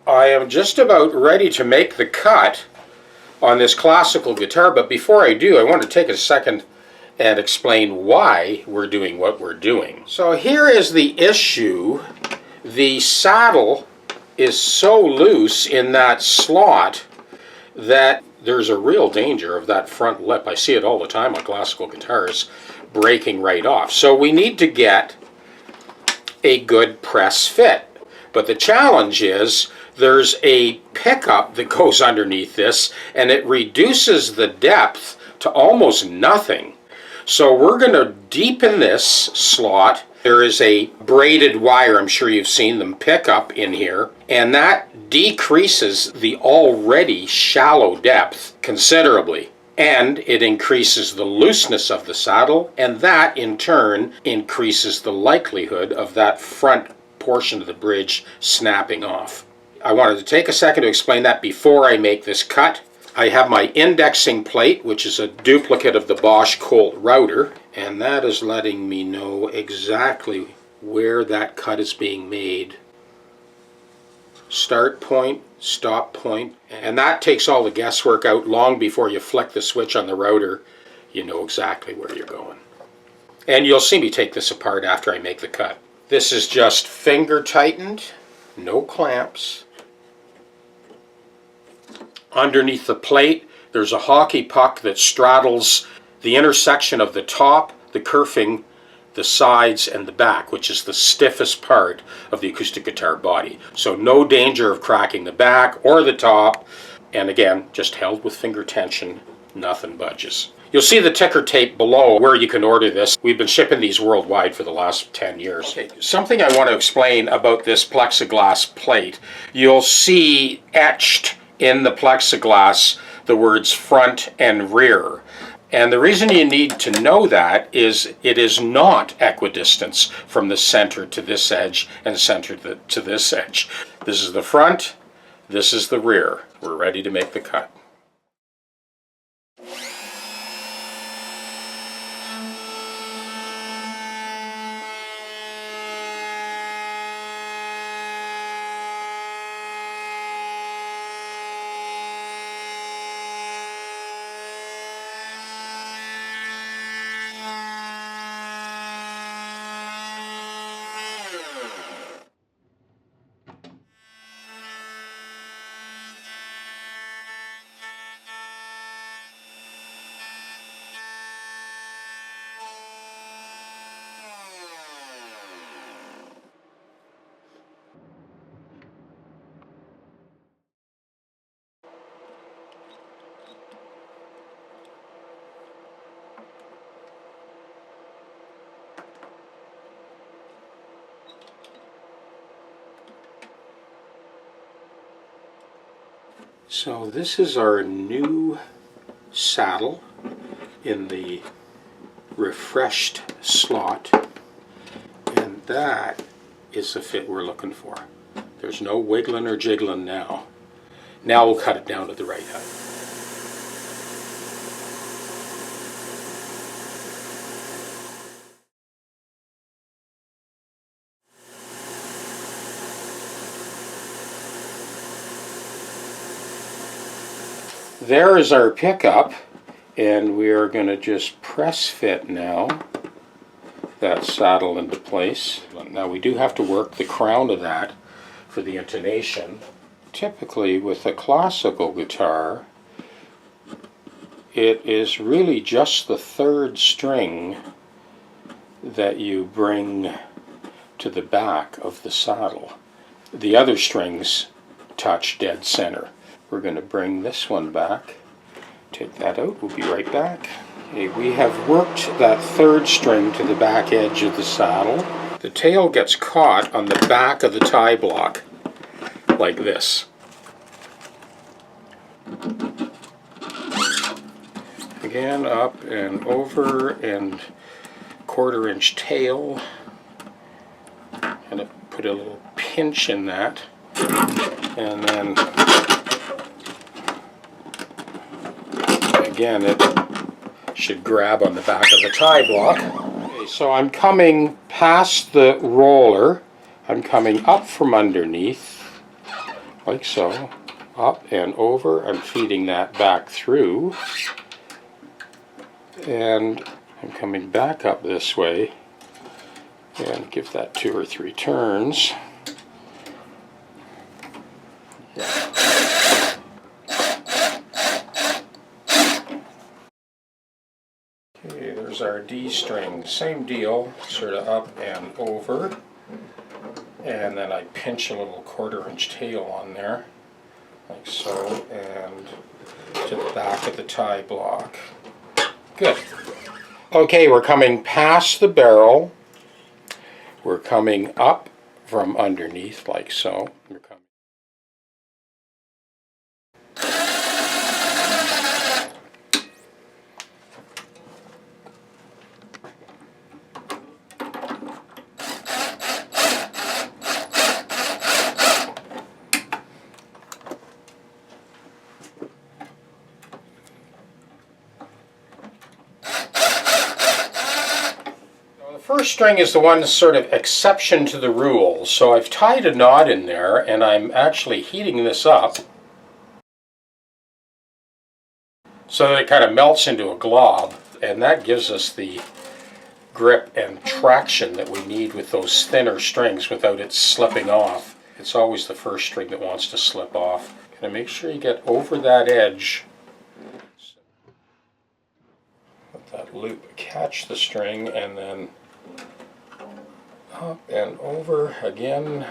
I am just about ready to make the cut on this classical guitar, but before I do, I want to take a second and explain why we're doing what we're doing. So here is the issue. The saddle is so loose in that slot that there's a real danger of that front lip. I see it all the time on classical guitars breaking right off. So we need to get a good press fit. But the challenge is there's a pickup that goes underneath this, and it reduces the depth to almost nothing. So we're going to deepen this slot. There is a braided wire, I'm sure you've seen them, pickup in here, and that decreases the already shallow depth considerably. And it increases the looseness of the saddle, and that in turn increases the likelihood of that front portion of the bridge snapping off. I wanted to take a second to explain that before I make this cut. I have my indexing plate, which is a duplicate of the Bosch Colt router, and that is letting me know exactly where that cut is being made. Start point, stop point, and that takes all the guesswork out. Long before you flick the switch on the router, you know exactly where you're going. And you'll see me take this apart after I make the cut. This is just finger tightened, no clamps. Underneath the plate, there's a hockey puck that straddles the intersection of the top, the kerfing, the sides, and the back, which is the stiffest part of the acoustic guitar body. So no danger of cracking the back or the top, and again, just held with finger tension, nothing budges. You'll see the ticker tape below where you can order this. We've been shipping these worldwide for the last 10 years. Okay, something I want to explain about this plexiglass plate. You'll see etched in the plexiglass the words front and rear. And the reason you need to know that is it is not equidistance from the center to this edge and center to this edge. This is the front, this is the rear. We're ready to make the cut. So this is our new saddle in the refreshed slot, and that is the fit we're looking for. There's no wiggling or jiggling now. Now we'll cut it down to the right height. There is our pickup, and we are going to just press fit now that saddle into place. Now we do have to work the crown of that for the intonation. Typically with a classical guitar, it is really just the third string that you bring to the back of the saddle. The other strings touch dead center. We're going to bring this one back. Take that out. We'll be right back. Okay, we have worked that third string to the back edge of the saddle. The tail gets caught on the back of the tie block, like this. Again, up and over, and 1/4 inch tail. And put a little pinch in that, and then again, it should grab on the back of the tie block. Okay, so I'm coming past the roller. I'm coming up from underneath. like so, up and over. I'm feeding that back through, and I'm coming back up this way, and give that 2 or 3 turns. Okay, there's our D string. Same deal, sort of up and over. And then I pinch a little 1/4-inch tail on there, like so, and to the back of the tie block. Good. Okay, we're coming past the barrel. We're coming up from underneath, like so. We're coming. The first string is the one sort of exception to the rule. So I've tied a knot in there, and I'm actually heating this up so that it kind of melts into a glob, and that gives us the grip and traction that we need with those thinner strings without it slipping off. It's always the first string that wants to slip off. Gonna make sure you get over that edge. Let that loop catch the string, and then up and over again.